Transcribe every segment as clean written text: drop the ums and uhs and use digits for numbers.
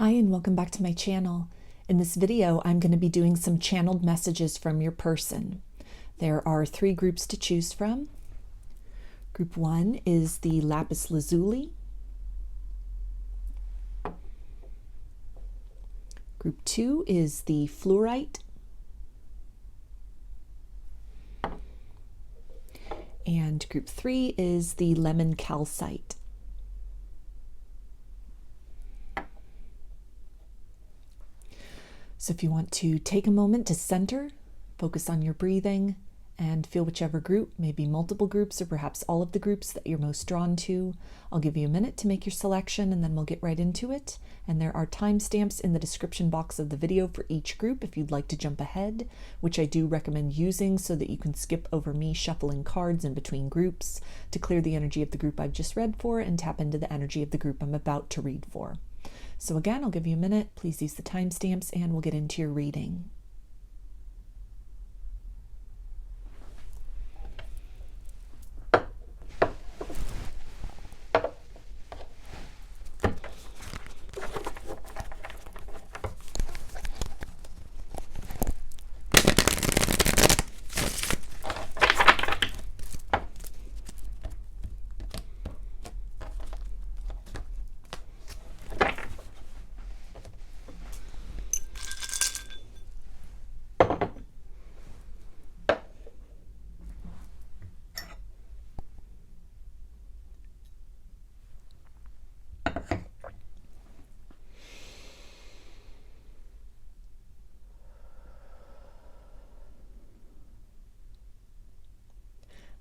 Hi and welcome back to my channel. In this video, I'm going to be doing some channeled messages from your person. There are 3 groups to choose from. Group 1 is the Lapis Lazuli. Group 2 is the Fluorite. And group 3 is the Lemon Calcite. So if you want to take a moment to center, focus on your breathing, and feel whichever group, maybe multiple groups or perhaps all of the groups that you're most drawn to, I'll give you a minute to make your selection and then we'll get right into it. And there are timestamps in the description box of the video for each group if you'd like to jump ahead, which I do recommend using so that you can skip over me shuffling cards in between groups to clear the energy of the group I've just read for and tap into the energy of the group I'm about to read for. So again, I'll give you a minute. Please use the timestamps and we'll get into your reading.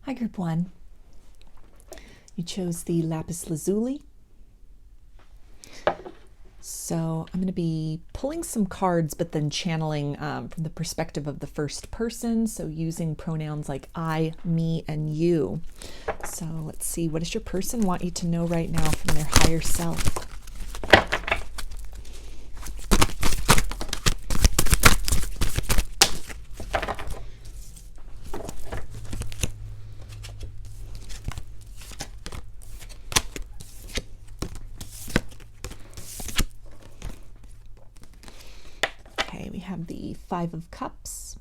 Hi, Group 1. You chose the Lapis Lazuli. So I'm going to be pulling some cards, but then channeling from the perspective of the first person. So using pronouns like I, me, and you. So let's see, what does your person want you to know right now from their higher self? We have the 5 of Cups,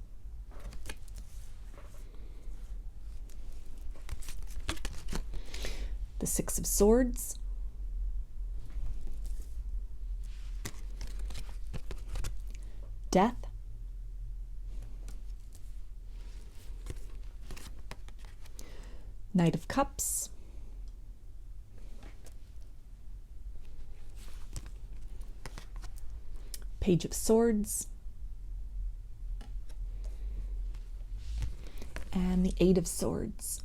the 6 of Swords, Death, Knight of Cups, Page of Swords, and the 8 of Swords.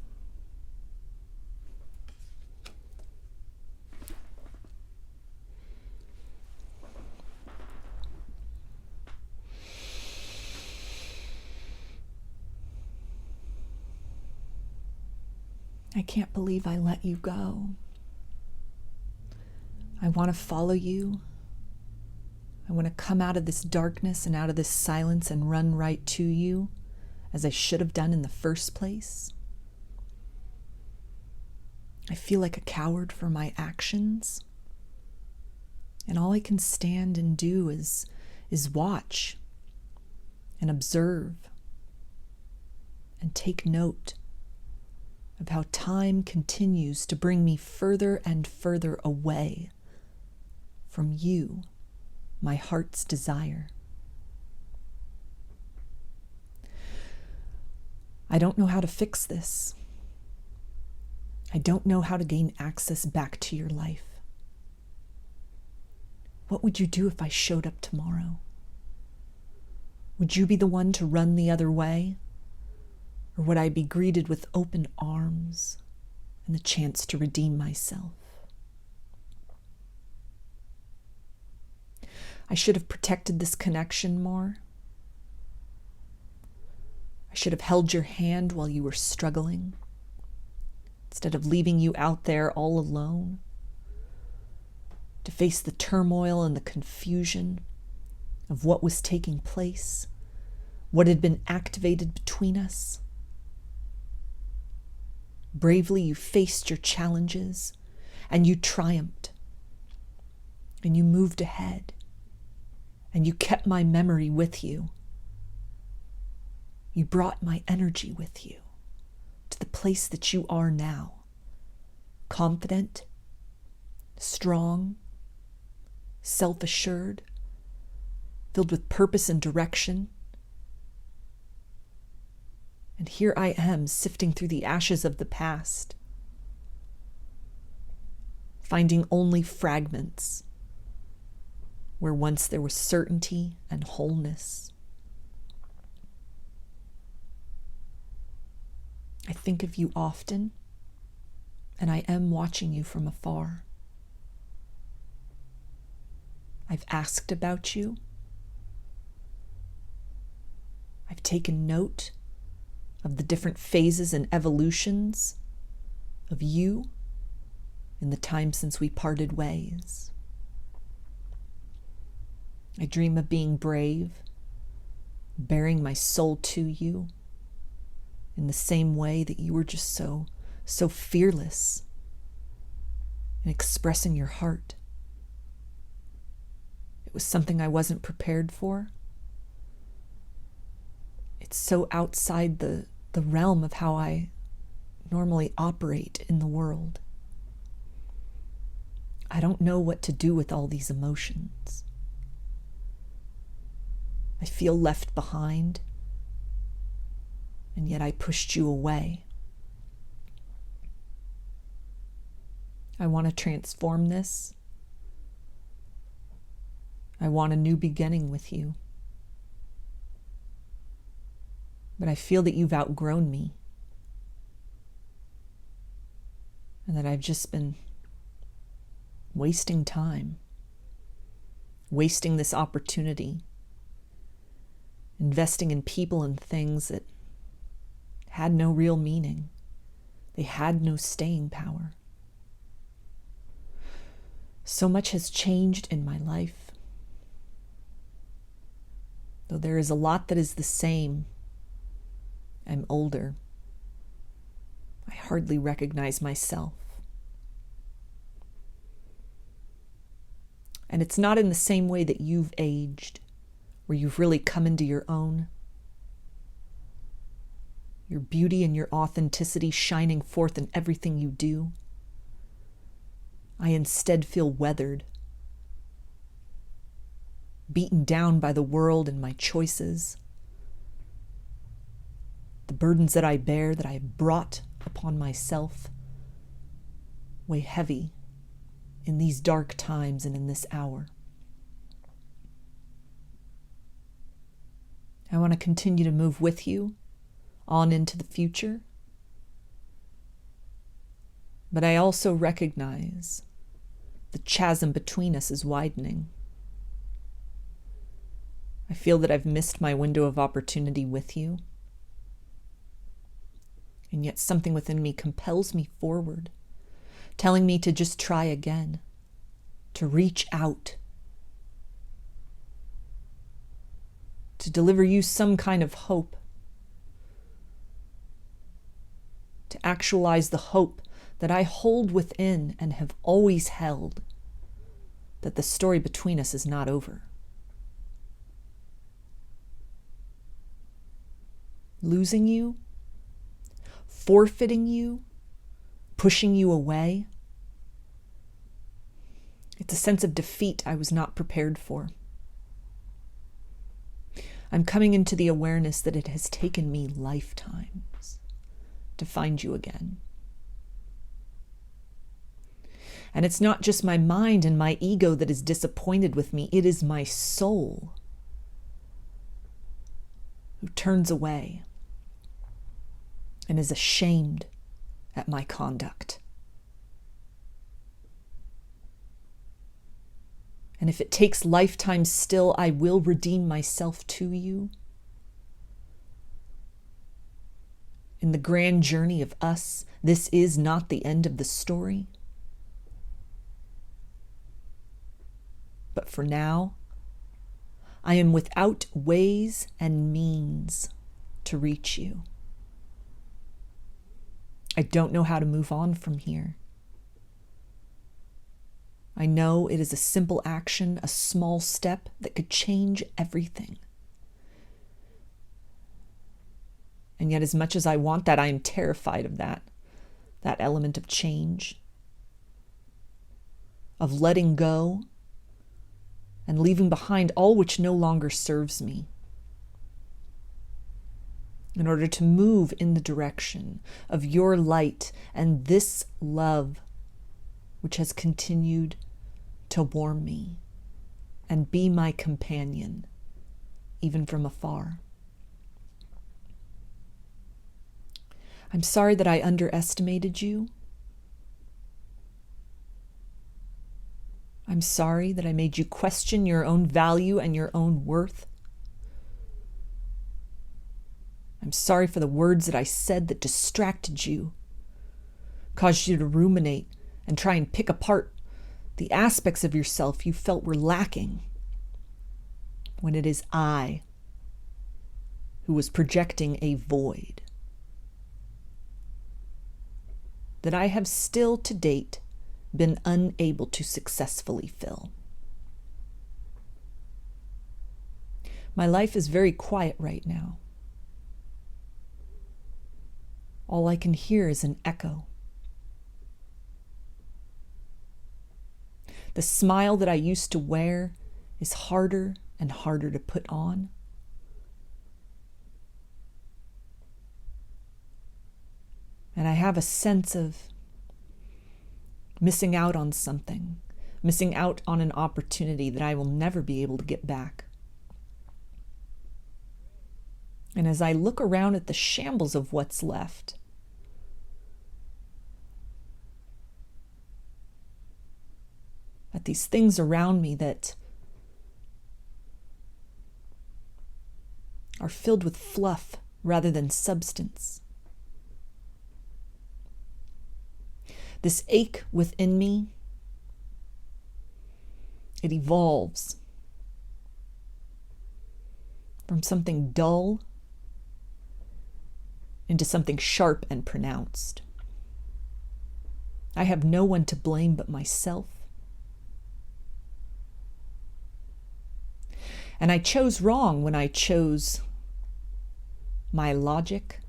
I can't believe I let you go. I want to follow you. I want to come out of this darkness and out of this silence and run right to you, as I should have done in the first place. I feel like a coward for my actions. And all I can stand and do is watch and observe and take note of how time continues to bring me further and further away from you, my heart's desire. I don't know how to fix this. I don't know how to gain access back to your life. What would you do if I showed up tomorrow? Would you be the one to run the other way? Or would I be greeted with open arms and the chance to redeem myself? I should have protected this connection more. I should have held your hand while you were struggling, instead of leaving you out there all alone, to face the turmoil and the confusion of what was taking place, what had been activated between us. Bravely, you faced your challenges, and you triumphed, and you moved ahead, And you kept my memory with you. You brought my energy with you to the place that you are now. Confident, strong, self-assured, filled with purpose and direction. And here I am, sifting through the ashes of the past, finding only fragments where once there was certainty and wholeness. I think of you often, and I am watching you from afar. I've asked about you. I've taken note of the different phases and evolutions of you in the time since we parted ways. I dream of being brave, bearing my soul to you in the same way that you were just so fearless in expressing your heart. It was something I wasn't prepared for. It's so outside the realm of how I normally operate in the world. I don't know what to do with all these emotions. I feel left behind, and yet I pushed you away. I want to transform this. I want a new beginning with you. But I feel that you've outgrown me, and that I've just been wasting time, wasting this opportunity, investing in people and things that had no real meaning. They had no staying power. So much has changed in my life. Though there is a lot that is the same, I'm older. I hardly recognize myself. And it's not in the same way that you've aged, where you've really come into your own. Your beauty and your authenticity shining forth in everything you do. I instead feel weathered, beaten down by the world and my choices. The burdens that I bear, that I have brought upon myself, weigh heavy in these dark times and in this hour. I want to continue to move with you on into the future. But I also recognize the chasm between us is widening. I feel that I've missed my window of opportunity with you. And yet something within me compels me forward, telling me to just try again, to reach out, to deliver you some kind of hope, to actualize the hope that I hold within and have always held, that the story between us is not over. Losing you, forfeiting you, pushing you away, it's a sense of defeat I was not prepared for. I'm coming into the awareness that it has taken me lifetimes to find you again. And it's not just my mind and my ego that is disappointed with me. It is my soul who turns away and is ashamed at my conduct. And if it takes lifetimes still, I will redeem myself to you. In the grand journey of us, this is not the end of the story. But for now, I am without ways and means to reach you. I don't know how to move on from here. I know it is a simple action, a small step that could change everything. And yet, as much as I want that, I am terrified of that element of change, of letting go and leaving behind all which no longer serves me, in order to move in the direction of your light and this love which has continued to warm me and be my companion, even from afar. I'm sorry that I underestimated you. I'm sorry that I made you question your own value and your own worth. I'm sorry for the words that I said that distracted you, caused you to ruminate and try and pick apart the aspects of yourself you felt were lacking, when it is I who was projecting a void that I have still to date been unable to successfully fill. My life is very quiet right now. All I can hear is an echo. The smile that I used to wear is harder and harder to put on. And I have a sense of missing out on something, missing out on an opportunity that I will never be able to get back. And as I look around at the shambles of what's left, at these things around me that are filled with fluff rather than substance, this ache within me, it evolves from something dull into something sharp and pronounced. I have no one to blame but myself. And I chose wrong when I chose my logic,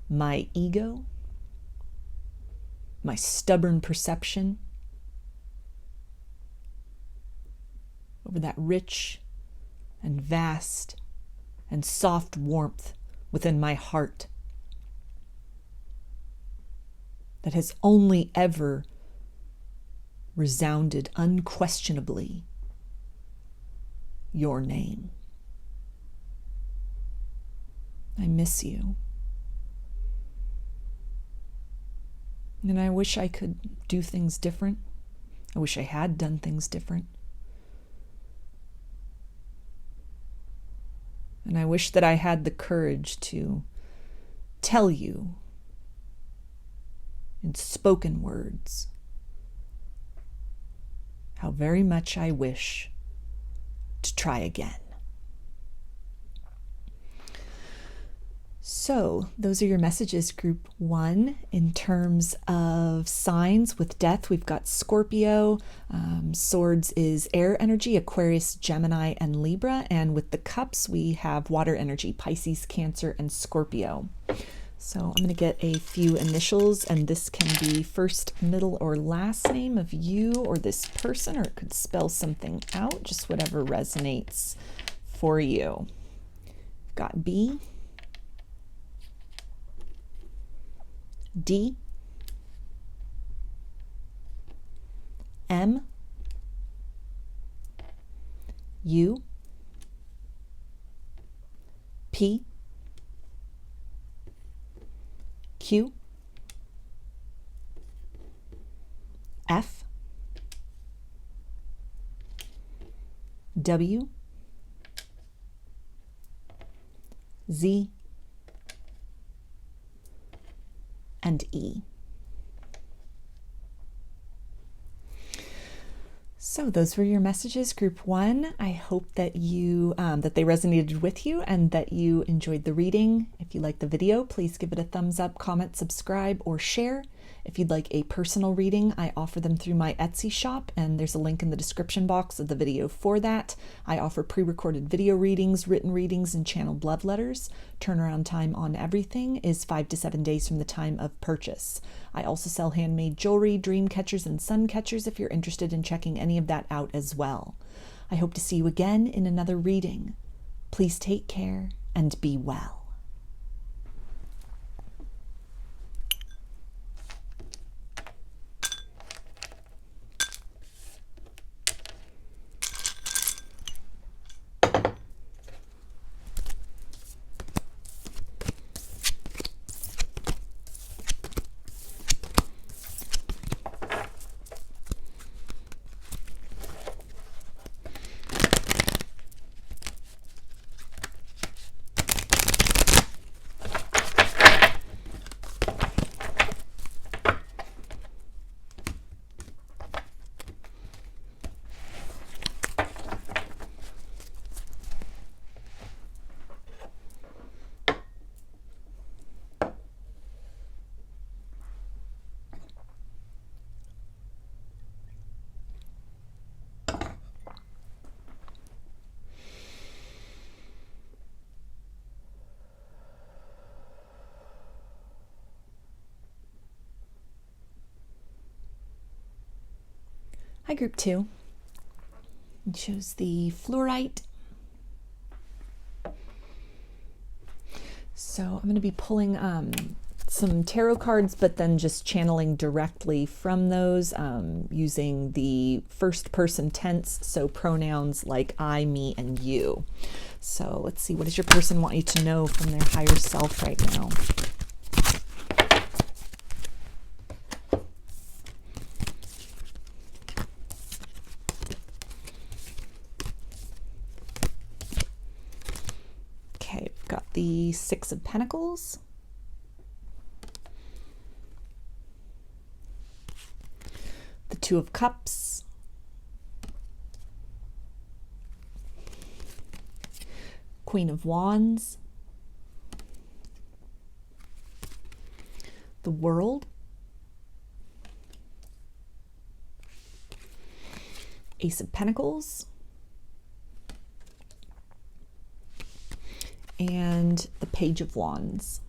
my ego, my stubborn perception over that rich and vast and soft warmth within my heart that has only ever resounded unquestionably your name. I miss you. And I wish I could do things different. I wish I had done things different. And I wish that I had the courage to tell you in spoken words how very much I wish to try again. So those are your messages, group 1. In terms of signs with death, we've got Scorpio. Swords is air energy, Aquarius, Gemini, and Libra. And with the cups, we have water energy, Pisces, Cancer, and Scorpio. So I'm going to get a few initials, and this can be first, middle, or last name of you or this person, or it could spell something out, just whatever resonates for you. We've got B, D, M, U, P, Q, F, W, Z, and E. So those were your messages, group 1. I hope that you that they resonated with you and that you enjoyed the reading. If you liked the video, please give it a thumbs up, comment, subscribe, or share. If you'd like a personal reading, I offer them through my Etsy shop, and there's a link in the description box of the video for that. I offer pre-recorded video readings, written readings, and channeled love letters. Turnaround time on everything is 5 to 7 days from the time of purchase. I also sell handmade jewelry, dream catchers, and sun catchers if you're interested in checking any of that out as well. I hope to see you again in another reading. Please take care and be well. Hi, Group 2. It shows the Fluorite. So I'm going to be pulling some tarot cards, but then just channeling directly from those using the first person tense, so pronouns like I, me, and you. So let's see, what does your person want you to know from their higher self right now? The Six of Pentacles, the Two of Cups, Queen of Wands, the World, Ace of Pentacles, and the Page of Wands.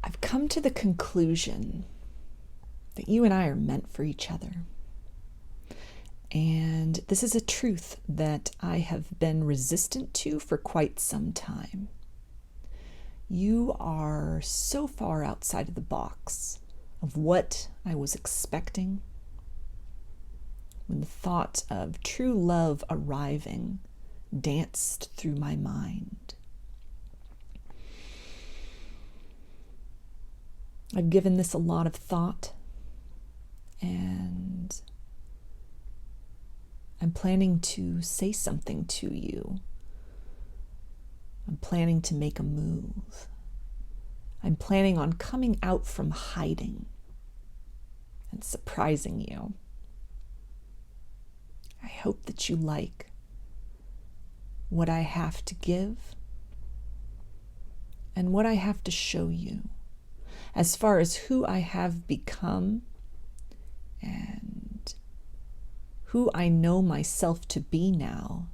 I've come to the conclusion that you and I are meant for each other. And this is a truth that I have been resistant to for quite some time. You are so far outside of the box of what I was expecting when the thought of true love arriving danced through my mind. I've given this a lot of thought, and I'm planning to say something to you. I'm planning to make a move. I'm planning on coming out from hiding and surprising you. I hope that you like what I have to give and what I have to show you as far as who I have become and who I know myself to be now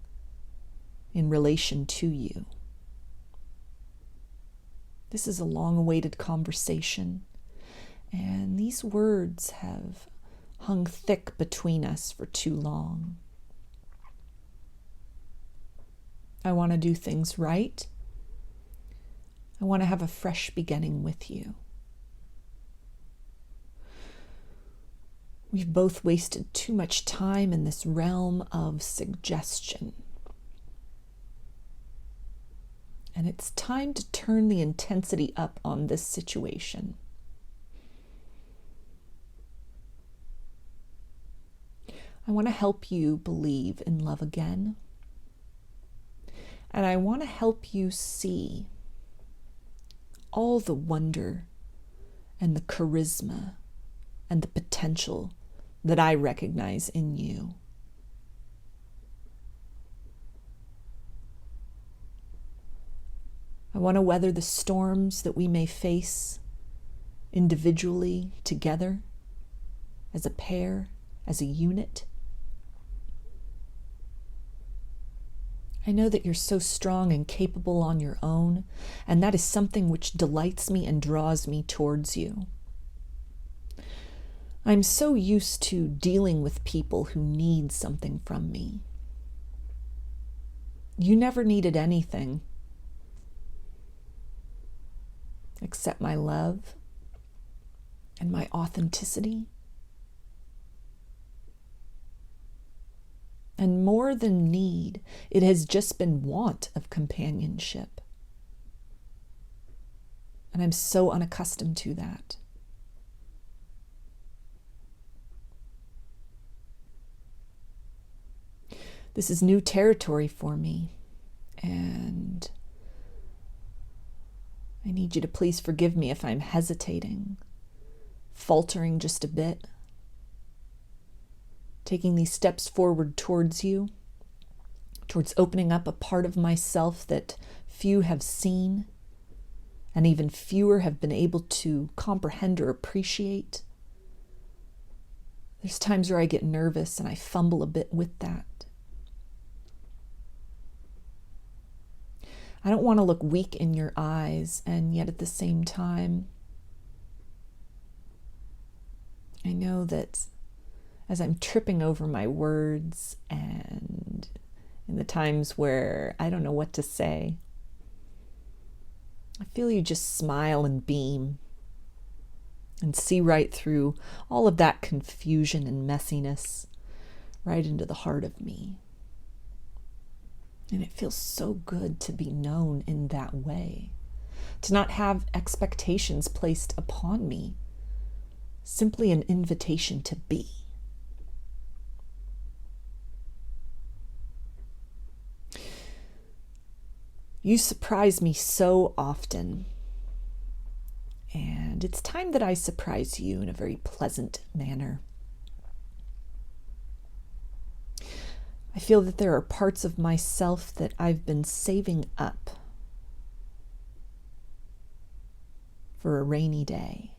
in relation to you. This is a long-awaited conversation, and these words have hung thick between us for too long. I want to do things right. I want to have a fresh beginning with you. We've both wasted too much time in this realm of suggestion. And it's time to turn the intensity up on this situation. I want to help you believe in love again. And I want to help you see all the wonder and the charisma and the potential that I recognize in you. I want to weather the storms that we may face individually, together, as a pair, as a unit. I know that you're so strong and capable on your own, and that is something which delights me and draws me towards you. I'm so used to dealing with people who need something from me. You never needed anything except my love and my authenticity. And more than need, it has just been want of companionship. And I'm so unaccustomed to that. This is new territory for me, and I need you to please forgive me if I'm hesitating, faltering just a bit, taking these steps forward towards you, towards opening up a part of myself that few have seen, and even fewer have been able to comprehend or appreciate. There's times where I get nervous and I fumble a bit with that. I don't want to look weak in your eyes, and yet at the same time, I know that as I'm tripping over my words and in the times where I don't know what to say, I feel you just smile and beam and see right through all of that confusion and messiness right into the heart of me. And it feels so good to be known in that way, to not have expectations placed upon me, simply an invitation to be. You surprise me so often, and it's time that I surprise you in a very pleasant manner. I feel that there are parts of myself that I've been saving up for a rainy day.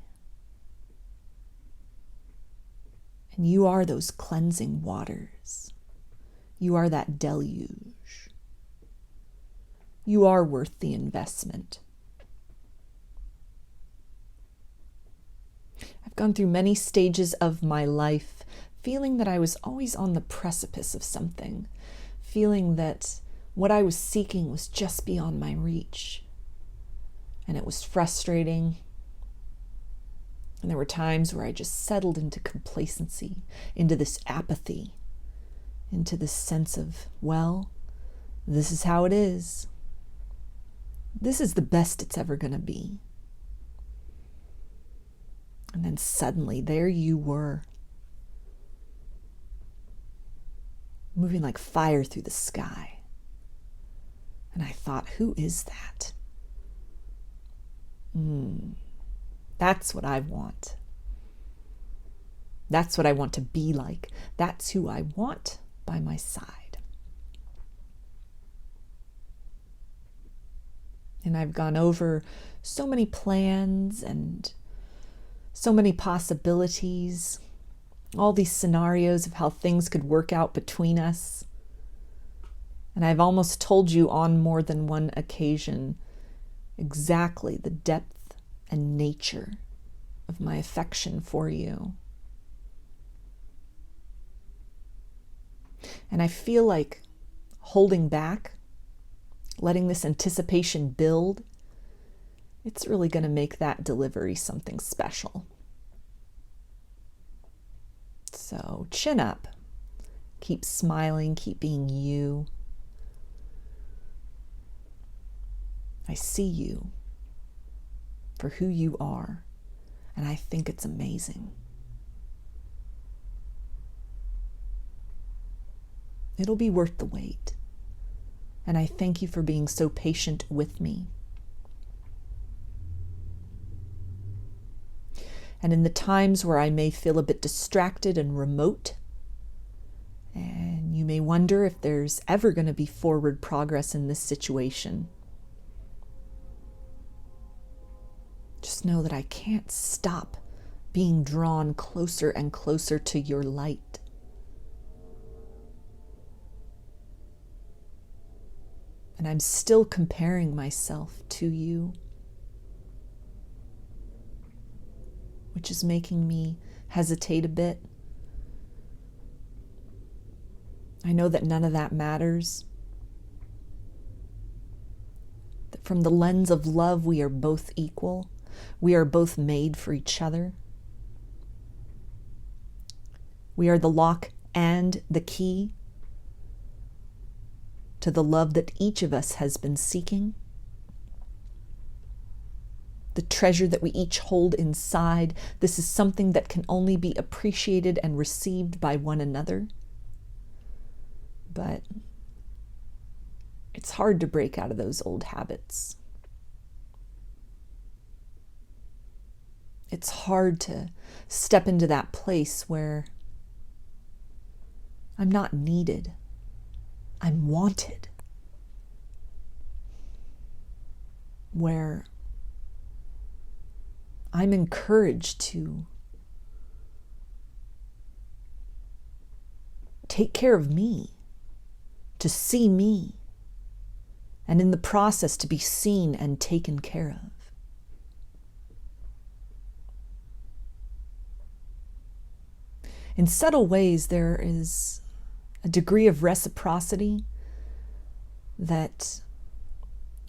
And you are those cleansing waters. You are that deluge. You are worth the investment. I've gone through many stages of my life feeling that I was always on the precipice of something, feeling that what I was seeking was just beyond my reach. And it was frustrating. And there were times where I just settled into complacency, into this apathy, into this sense of, well, this is how it is. This is the best it's ever going to be. And then suddenly, there you were, moving like fire through the sky. And I thought, who is that? That's what I want. That's what I want to be like. That's who I want by my side. And I've gone over so many plans and so many possibilities, all these scenarios of how things could work out between us. And I've almost told you on more than one occasion exactly the depth and nature of my affection for you. And I feel like holding back, letting this anticipation build, it's really going to make that delivery something special. So chin up, keep smiling, keep being you. I see you for who you are, and I think it's amazing. It'll be worth the wait. And I thank you for being so patient with me. And in the times where I may feel a bit distracted and remote, and you may wonder if there's ever going to be forward progress in this situation, just know that I can't stop being drawn closer and closer to your light. And I'm still comparing myself to you, which is making me hesitate a bit. I know that none of that matters. That from the lens of love, we are both equal. We are both made for each other. We are the lock and the key to the love that each of us has been seeking. The treasure that we each hold inside. This is something that can only be appreciated and received by one another. But it's hard to break out of those old habits. It's hard to step into that place where I'm not needed. I'm wanted. Where I'm encouraged to take care of me, to see me, and in the process to be seen and taken care of. In subtle ways, there is a degree of reciprocity that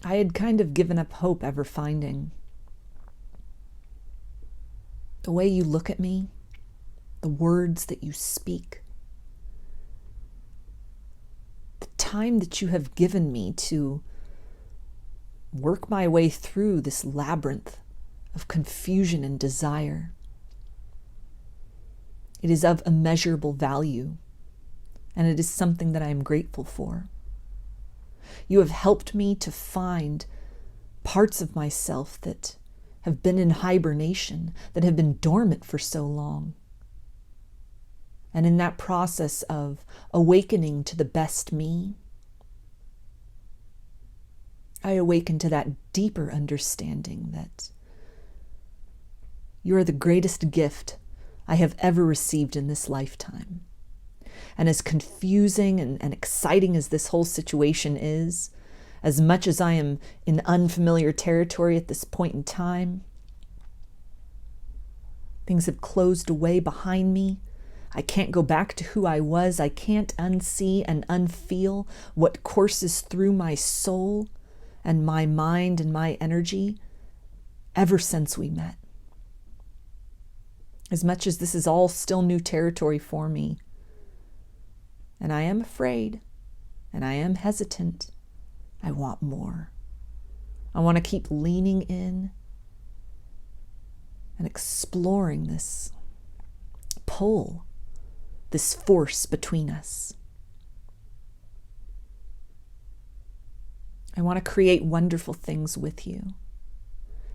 I had kind of given up hope ever finding. The way you look at me, the words that you speak, the time that you have given me to work my way through this labyrinth of confusion and desire. It is of immeasurable value, and it is something that I am grateful for. You have helped me to find parts of myself that have been in hibernation, that have been dormant for so long. And in that process of awakening to the best me, I awaken to that deeper understanding that you are the greatest gift I have ever received in this lifetime. And as confusing and exciting as this whole situation is, as much as I am in unfamiliar territory at this point in time, things have closed away behind me. I can't go back to who I was. I can't unsee and unfeel what courses through my soul and my mind and my energy ever since we met. As much as this is all still new territory for me, and I am afraid, and I am hesitant, I want more. I want to keep leaning in and exploring this pull, this force between us. I want to create wonderful things with you.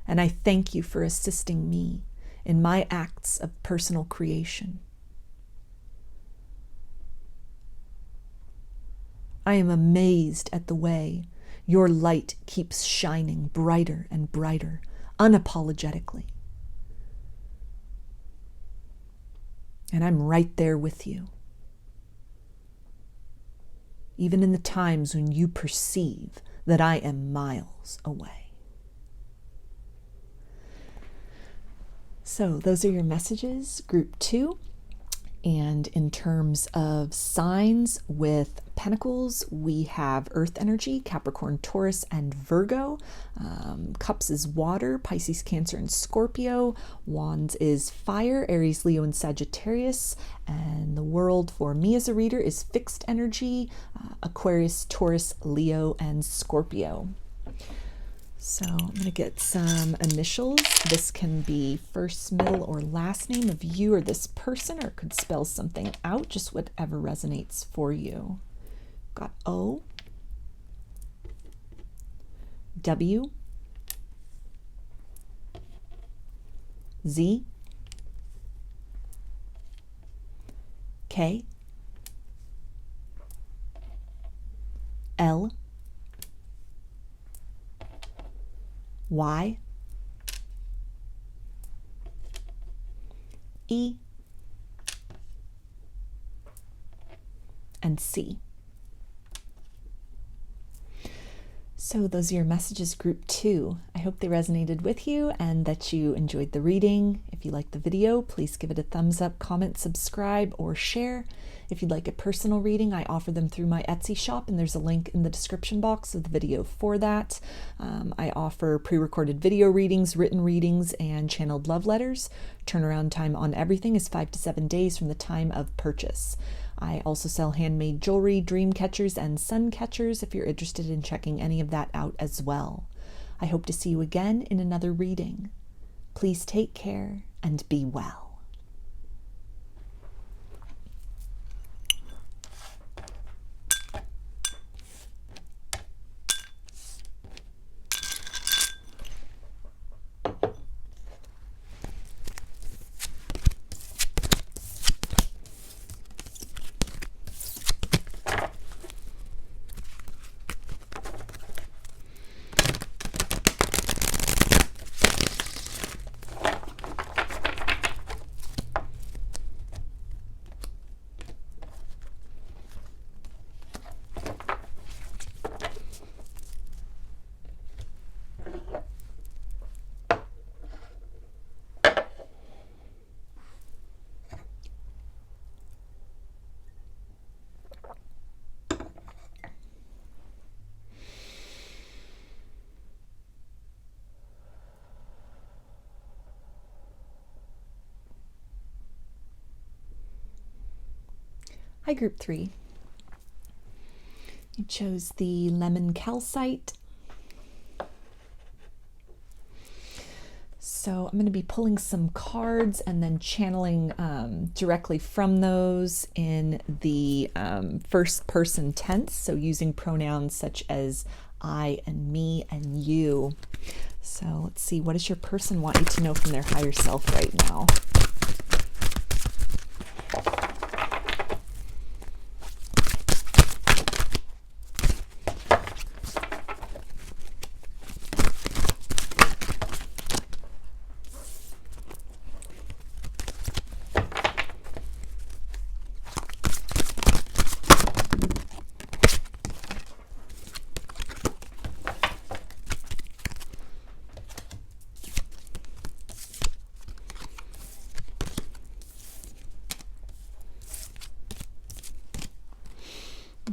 And I thank you for assisting me in my acts of personal creation. I am amazed at the way your light keeps shining brighter and brighter, unapologetically. And I'm right there with you. Even in the times when you perceive that I am miles away. So those are your messages, group 2. And in terms of signs with Pentacles, we have Earth energy, Capricorn, Taurus, and Virgo. Cups is water, Pisces, Cancer, and Scorpio. Wands is fire, Aries, Leo, and Sagittarius. And the world for me as a reader is fixed energy, Aquarius, Taurus, Leo, and Scorpio. So I'm going to get some initials. This can be first, middle, or last name of you or this person, or it could spell something out, just whatever resonates for you. Got O, W, Z, K, L, Y, E, and C. So those are your messages, group 2. I hope they resonated with you and that you enjoyed the reading. If you liked the video, please give it a thumbs up, comment, subscribe, or share. If you'd like a personal reading, I offer them through my Etsy shop, and there's a link in the description box of the video for that. I offer pre-recorded video readings, written readings, and channeled love letters. Turnaround time on everything is 5 to 7 days from the time of purchase. I also sell handmade jewelry, dream catchers, and sun catchers if you're interested in checking any of that out as well. I hope to see you again in another reading. Please take care and be well. Hi, group 3. You chose the lemon calcite. So I'm going to be pulling some cards and then channeling directly from those in the first person tense. So using pronouns such as I and me and you. So let's see, what does your person want you to know from their higher self right now?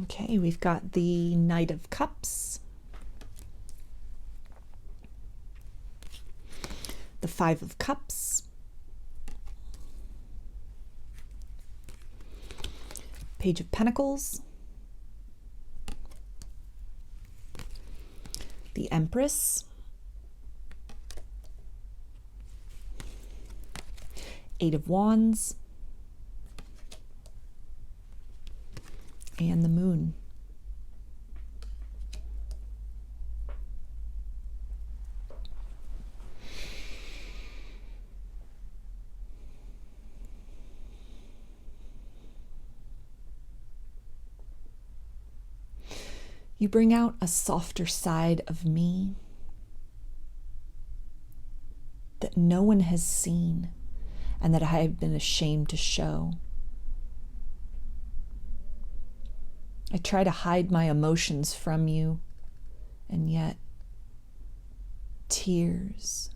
Okay, we've got the Knight of Cups, the Five of Cups, Page of Pentacles, the Empress, Eight of Wands, and the Moon. You bring out a softer side of me that no one has seen and that I have been ashamed to show. I try to hide my emotions from you, and yet tears,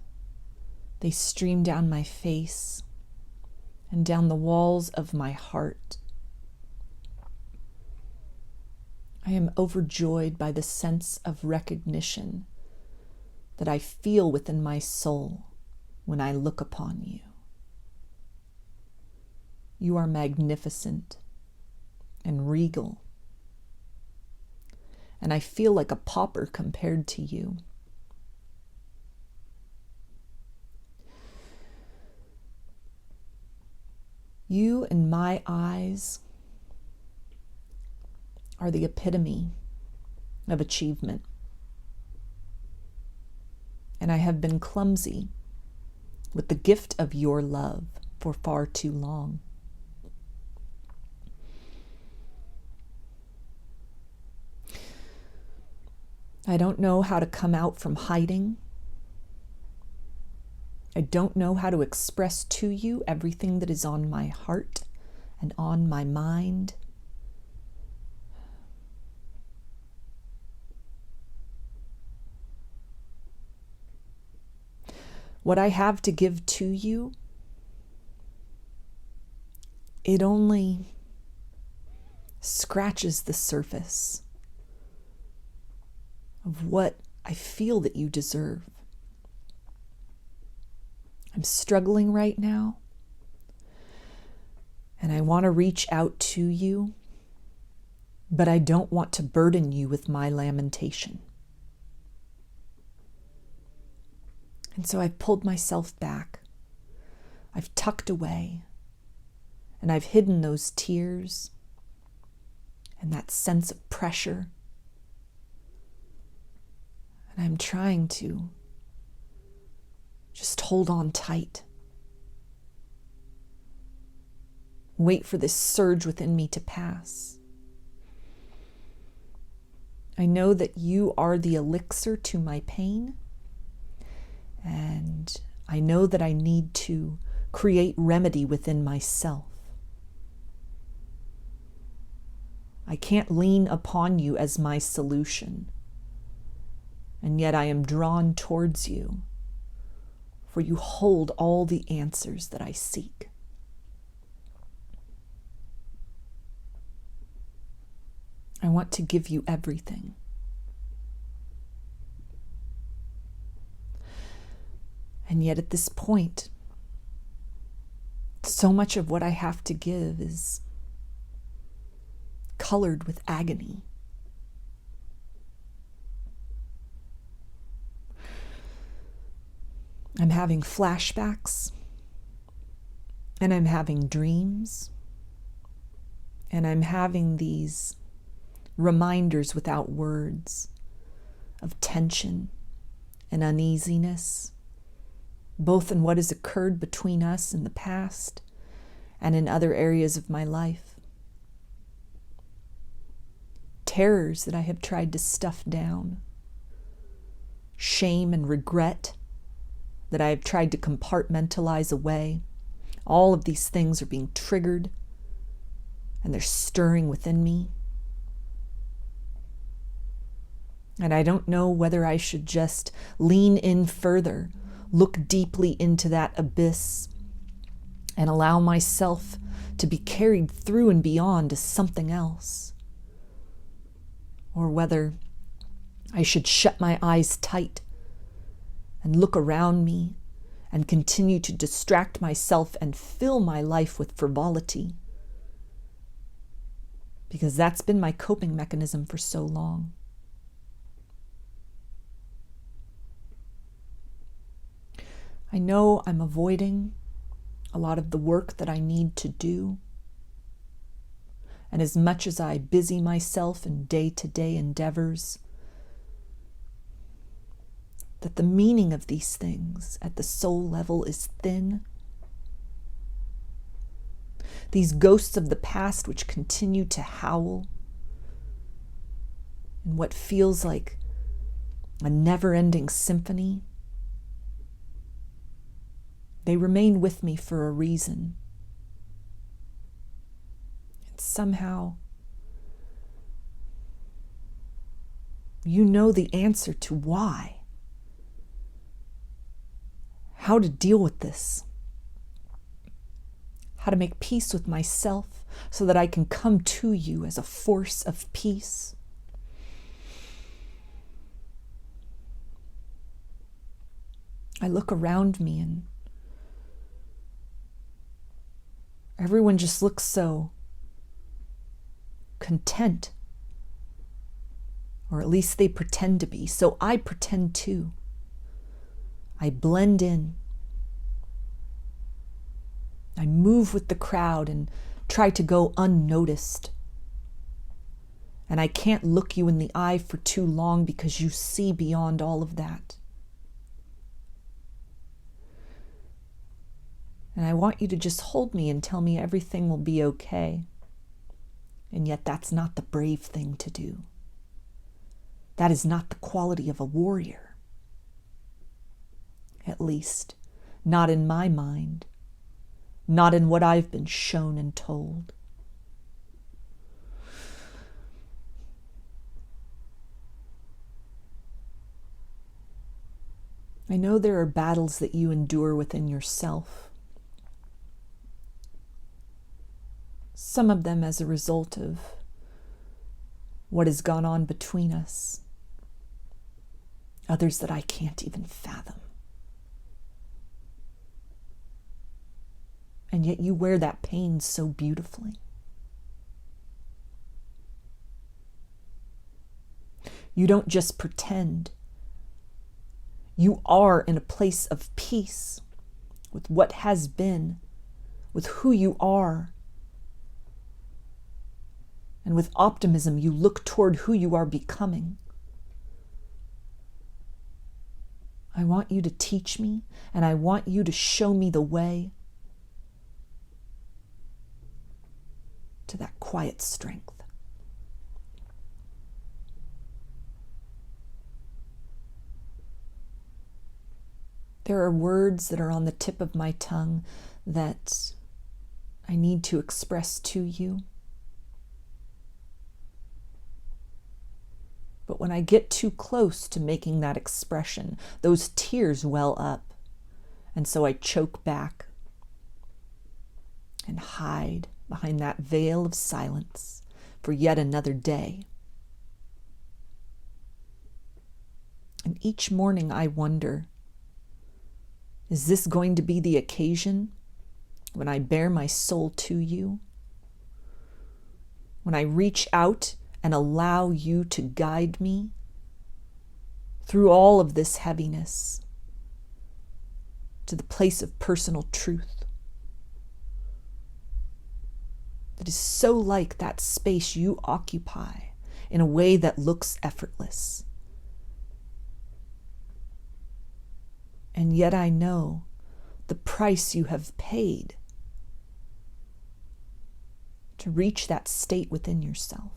they stream down my face and down the walls of my heart. I am overjoyed by the sense of recognition that I feel within my soul when I look upon you. You are magnificent and regal, and I feel like a pauper compared to you. You, in my eyes, are the epitome of achievement. and I have been clumsy with the gift of your love for far too long. I don't know how to come out from hiding. I don't know how to express to you everything that is on my heart and on my mind. What I have to give to you, it only scratches the surface of what I feel that you deserve. I'm struggling right now, and I want to reach out to you, but I don't want to burden you with my lamentation. And so I've pulled myself back. I've tucked away, and I've hidden those tears and that sense of pressure. And I'm trying to just hold on tight. Wait for this surge within me to pass. I know that you are the elixir to my pain, and I know that I need to create remedy within myself. I can't lean upon you as my solution, and yet I am drawn towards you, for you hold all the answers that I seek. I want to give you everything. And yet at this point, so much of what I have to give is colored with agony. I'm having flashbacks, and I'm having dreams, and I'm having these reminders without words of tension and uneasiness, both in what has occurred between us in the past and in other areas of my life. Terrors that I have tried to stuff down, shame and regret that I have tried to compartmentalize away. All of these things are being triggered, and they're stirring within me. And I don't know whether I should just lean in further, look deeply into that abyss, and allow myself to be carried through and beyond to something else, or whether I should shut my eyes tight and look around me and continue to distract myself and fill my life with frivolity, because that's been my coping mechanism for so long. I know I'm avoiding a lot of the work that I need to do. And as much as I busy myself in day-to-day endeavors, that the meaning of these things at the soul level is thin. These ghosts of the past which continue to howl in what feels like a never-ending symphony, they remain with me for a reason. And somehow, you know the answer to why. How to deal with this. How to make peace with myself so that I can come to you as a force of peace. I look around me and everyone just looks so content, or at least they pretend to be. So I pretend too. I blend in. I move with the crowd and try to go unnoticed. And I can't look you in the eye for too long because you see beyond all of that. And I want you to just hold me and tell me everything will be okay. And yet that's not the brave thing to do. That is not the quality of a warrior. At least, not in my mind. Not in what I've been shown and told. I know there are battles that you endure within yourself. Some of them as a result of what has gone on between us. Others that I can't even fathom. And yet you wear that pain so beautifully. You don't just pretend. You are in a place of peace with what has been, with who you are. And with optimism, you look toward who you are becoming. I want you to teach me, and I want you to show me the way to that quiet strength. There are words that are on the tip of my tongue that I need to express to you. But when I get too close to making that expression, those tears well up. And so I choke back and hide behind that veil of silence for yet another day. And each morning I wonder, is this going to be the occasion when I bare my soul to you? When I reach out and allow you to guide me through all of this heaviness to the place of personal truth that is so like that space you occupy in a way that looks effortless. And yet I know the price you have paid to reach that state within yourself.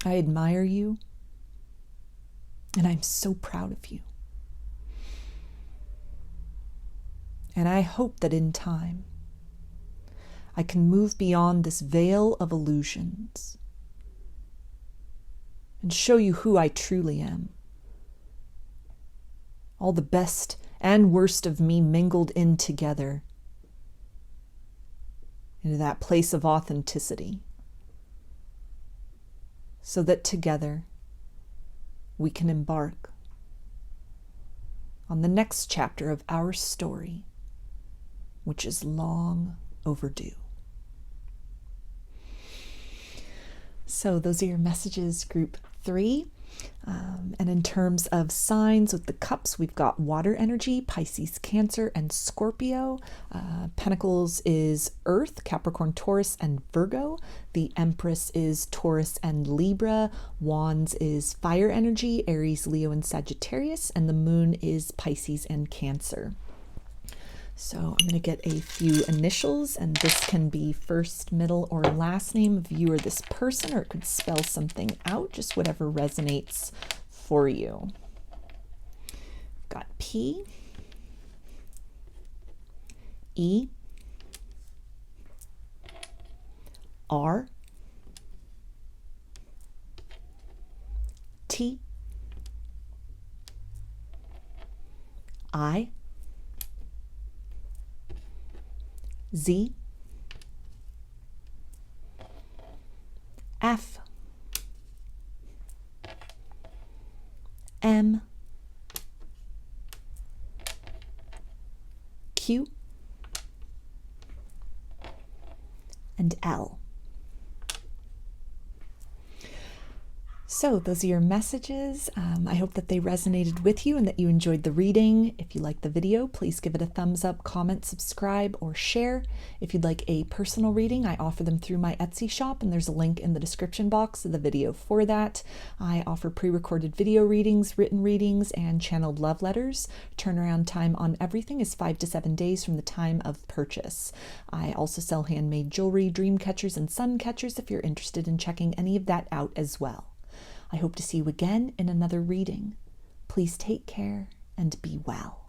I admire you, and I'm so proud of you. And I hope that in time, I can move beyond this veil of illusions and show you who I truly am. All the best and worst of me mingled in together into that place of authenticity, so that together we can embark on the next chapter of our story, which is long overdue. So those are your messages, group 3. And in terms of signs with the cups, we've got water energy, Pisces, Cancer, and Scorpio. Pentacles is Earth, Capricorn, Taurus, and Virgo. The Empress is Taurus and Libra. Wands is fire energy, Aries, Leo, and Sagittarius. And the Moon is Pisces and Cancer. So I'm going to get a few initials, and this can be first, middle, or last name of you or this person, or it could spell something out, just whatever resonates for you. Got P, E, R, T, I, Z, F, M, Q, and L. So those are your messages. I hope that they resonated with you and that you enjoyed the reading. If you liked the video, please give it a thumbs up, comment, subscribe, or share. If you'd like a personal reading, I offer them through my Etsy shop, and there's a link in the description box of the video for that. I offer pre-recorded video readings, written readings, and channeled love letters. Turnaround time on everything is 5 to 7 days from the time of purchase. I also sell handmade jewelry, dream catchers, and sun catchers if you're interested in checking any of that out as well. I hope to see you again in another reading. Please take care and be well.